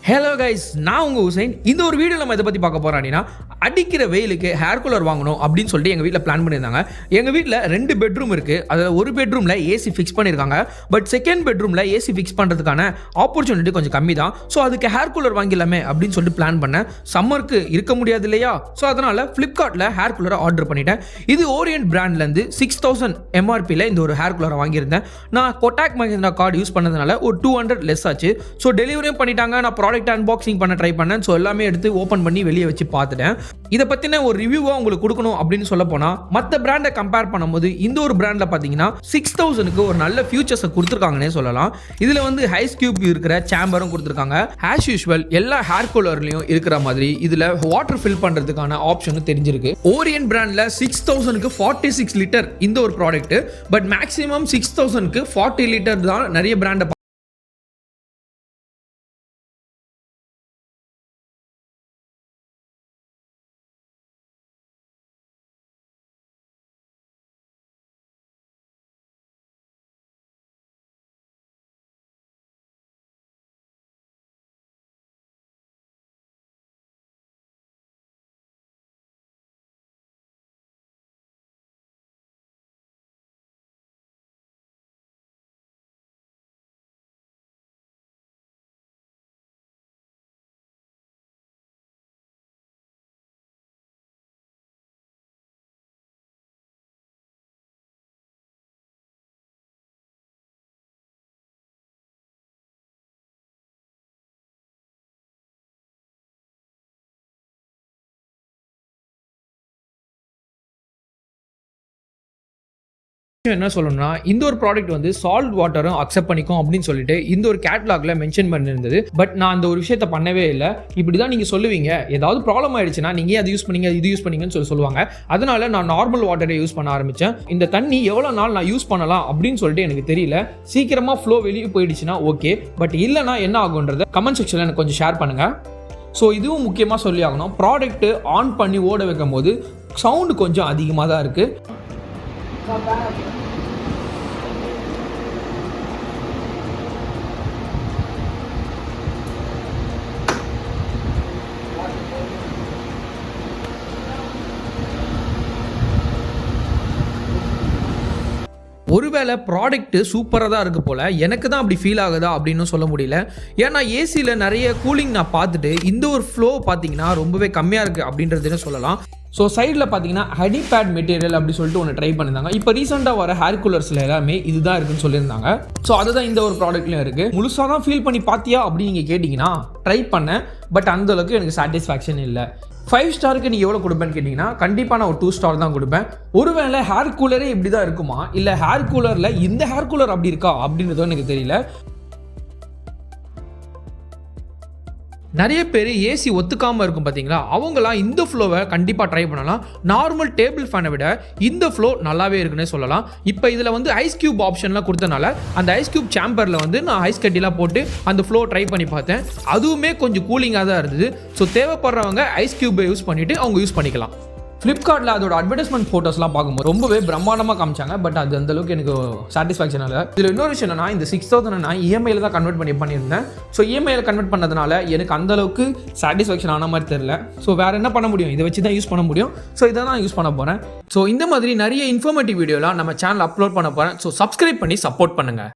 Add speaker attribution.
Speaker 1: Hello guys, நான் உங்கள் ஹுசைன். இந்த ஒரு வீடியோ நம்ம இதை பற்றி பார்க்க போகிறோம் அப்படின்னா, அடிக்கிற வெயிலுக்கு ஹேர் கூலர் வாங்கணும் அப்படின்னு சொல்லிட்டு எங்கள் வீட்டில் பிளான் பண்ணியிருந்தாங்க. எங்கள் வீட்டில் 2 பெட்ரூம் இருக்குது. அதில் ஒரு பெட்ரூமில் ஏசி ஃபிக்ஸ் பண்ணியிருக்காங்க. பட் செகண்ட் பெட்ரூமில் ஏசி ஃபிக்ஸ் பண்ணுறதுக்கான ஆப்பர்ச்சுனிட்டி கொஞ்சம் கம்மி தான். ஸோ அதுக்கு ஹேர் கூலர் வாங்கிடலாமே அப்படின்னு சொல்லிட்டு பிளான் பண்ணேன். சம்மருக்கு இருக்க முடியாது இல்லையா? ஸோ அதனால் ஃப்ளிப்கார்ட்டில் ஹேர் கூலரை ஆர்டர் பண்ணிட்டேன். இது ஓரியன்ட் பிராண்ட்லேருந்து 6000 எம்ஆர்பியில் இந்த ஒரு ஹேர் கூலரை வாங்கியிருந்தேன். நான் கொட்டாக் மஹிந்திரா கார்டு யூஸ் பண்ணதுனால ஒரு 200 லெஸ் ஆச்சு. ஸோ டெலிவரியும் பண்ணிட்டாங்க. நான் ப்ராடக்ட் அன்பாக்சிங் பண்ண ட்ரை பண்ணேன். ஸோ எல்லாமே எடுத்து ஓப்பன் பண்ணி வெளியே வச்சு பார்த்துட்டேன். இதை பற்றின ஒரு ரிவ்யூவாக உங்களுக்கு கொடுக்கணும் அப்படின்னு சொல்ல போனால், மற்ற பிராண்டை கம்பேர் பண்ணும்போது இந்த ஒரு பிராண்டில் பார்த்தீங்கன்னா 6000க்கு ஒரு நல்ல ஃபியூச்சர்ஸை கொடுத்துருக்காங்கன்னே சொல்லலாம். இதில் வந்து ஹைஸ் கியூப் இருக்கிற சேம்பரும் கொடுத்துருக்காங்க. ஆஸ் யூஷுவல் எல்லா ஹேர் கூலர்லையும் இருக்கிற மாதிரி இதில் வாட்டர் ஃபில் பண்ணுறதுக்கான ஆப்ஷனும் தெரிஞ்சிருக்கு. ஓரியன்ட் பிராண்டில் 6000க்கு 46 லிட்டர் இந்த ஒரு ப்ராடக்ட். பட் மேக்ஸிமம் 6000க்கு 40 லிட்டர் தான் நிறைய பிராண்டை என்ன சொல்லணும்னா, இந்த ஒரு ப்ராடக்ட் வந்து சால்ட் வாட்டரும் அக்செப்ட் பண்ணிக்கும் அப்படின்னு சொல்லிட்டு இந்த ஒரு கேட்லாக்ல மென்ஷன் பண்ணியிருந்தது. பட் நான் அந்த ஒரு விஷயத்தை பண்ணவே இல்லை. இப்படி தான் நீங்கள் சொல்லுவீங்க, ஏதாவது ப்ராப்ளம் ஆயிடுச்சுன்னா நீங்கள் அதை யூஸ் பண்ணீங்க இது யூஸ் பண்ணீங்கன்னு சொல்லுவாங்க. அதனால நான் நார்மல் வாட்டரை யூஸ் பண்ண ஆரம்பித்தேன். இந்த தண்ணி எவ்வளோ நாள் நான் யூஸ் பண்ணலாம் அப்படின்னு சொல்லிட்டு எனக்கு தெரியல. சீக்கிரமாக ஃப்ளோ வெளியே போயிடுச்சுன்னா ஓகே, பட் இல்லைனா என்ன ஆகுன்றதை கமெண்ட் செக்ஷனில் எனக்கு கொஞ்சம் ஷேர் பண்ணுங்கள். ஸோ இதுவும் முக்கியமாக சொல்லி ஆகணும், ப்ராடக்ட்டு ஆன் பண்ணி ஓட வைக்கும் போது சவுண்டு கொஞ்சம் அதிகமாக தான் இருக்குது. ஒருவேளை ப்ராடக்ட்டு சூப்பராக தான் இருக்குது போல், எனக்கு தான் அப்படி ஃபீல் ஆகுதா அப்படின்னு சொல்ல முடியல. ஏன்னா ஏசியில் நிறைய கூலிங் நான் பார்த்துட்டு இந்த ஒரு ஃப்ளோ பார்த்தீங்கன்னா ரொம்பவே கம்மியாக இருக்குது அப்படின்றதுன்னு சொல்லலாம். ஸோ சைடில் பார்த்தீங்கன்னா ஹனி பேட் மெட்டீரியல் அப்படி சொல்லிட்டு ஒன்று ட்ரை பண்ணியிருந்தாங்க. இப்போ ரீசெண்டாக வர ஹேர் கூலர்ஸில் எல்லாமே இதுதான் இருக்குன்னு சொல்லியிருந்தாங்க. ஸோ அதுதான் இந்த ஒரு ப்ராடக்ட்லையும் இருக்குது. முழுசாக தான் ஃபீல் பண்ணி பார்த்தியா அப்படின்னு நீங்கள் கேட்டிங்கன்னா ட்ரை பண்ணேன். பட் அந்தளவுக்கு எனக்கு சாட்டிஸ்ஃபேக்ஷன் இல்லை. 5 ஸ்டாருக்கு நீங்கள் எவ்வளோ கொடுப்பேன்னு கேட்டிங்கன்னா கண்டிப்பாக நான் ஒரு 2 ஸ்டார் தான் கொடுப்பேன். ஒருவேளை ஹேர் கூலரே இப்படி தான் இருக்குமா, இல்லை ஹேர் கூலரில் இந்த ஹேர் கூலர் அப்படி இருக்கா அப்படின்றதும் எனக்கு தெரியல. நிறைய பேர் ஏசி ஒத்துக்காமல் இருக்கும் பார்த்தீங்களா, அவங்களாம் இந்த ஃப்ளோவை கண்டிப்பாக ட்ரை பண்ணலாம். நார்மல் டேபிள் ஃபேனை விட இந்த ஃப்ளோ நல்லாவே இருக்குன்னே சொல்லலாம். இப்போ இதில் வந்து ஐஸ் கியூப் ஆப்ஷன்லாம் கொடுத்தனால அந்த ஐஸ் கியூப் சேம்பரில் வந்து நான் ஐஸ் கட்டிலாம் போட்டு அந்த ஃப்ளோ ட்ரை பண்ணி பார்த்தேன். அதுவுமே கொஞ்சம் கூலிங்காக தான் இருந்தது. ஸோ தேவைப்படுறவங்க ஐஸ் கியூப்பை யூஸ் பண்ணிவிட்டு அவங்க யூஸ் பண்ணிக்கலாம். ஃப்ளிப்கார்ட்டில் அதோட அட்வர்டைஸ்மெண்ட் ஃபோட்டோஸ்லாம் பார்க்கும்போது ரொம்பவே பிரம்மாண்டமாக காமிச்சாங்க. பட் அது அந்தளவுக்கு எனக்கு சாட்டிஸ்ஃபேக்ஷன் இல்லை. இதில் இன்னொரு விஷயம் என்னன்னா, இந்த 6000 நான் இஎம்ஐயில் தான் கன்வெர்ட் பண்ணியிருந்தேன். ஸோ இஎம்ஐயில் கன்வெர்ட் பண்ணதுனால எனக்கு அந்தளவுக்கு சாட்டிஸ்ஃபேக்ஷன் ஆன மாதிரி தெரியல. ஸோ வேறு என்ன பண்ண முடியும், இதை வச்சு தான் யூஸ் பண்ண முடியும். ஸோ இதை தான் யூஸ் பண்ண போகிறேன். ஸோ இந்த மாதிரி நிறைய இன்ஃபர்மேட்டிவ் வீடியோலாம் நம்ம சேனல் அப்லோட் பண்ண போகிறேன். ஸோ சப்ஸ்கிரைப் பண்ணி சப்போர்ட் பண்ணுங்கள்.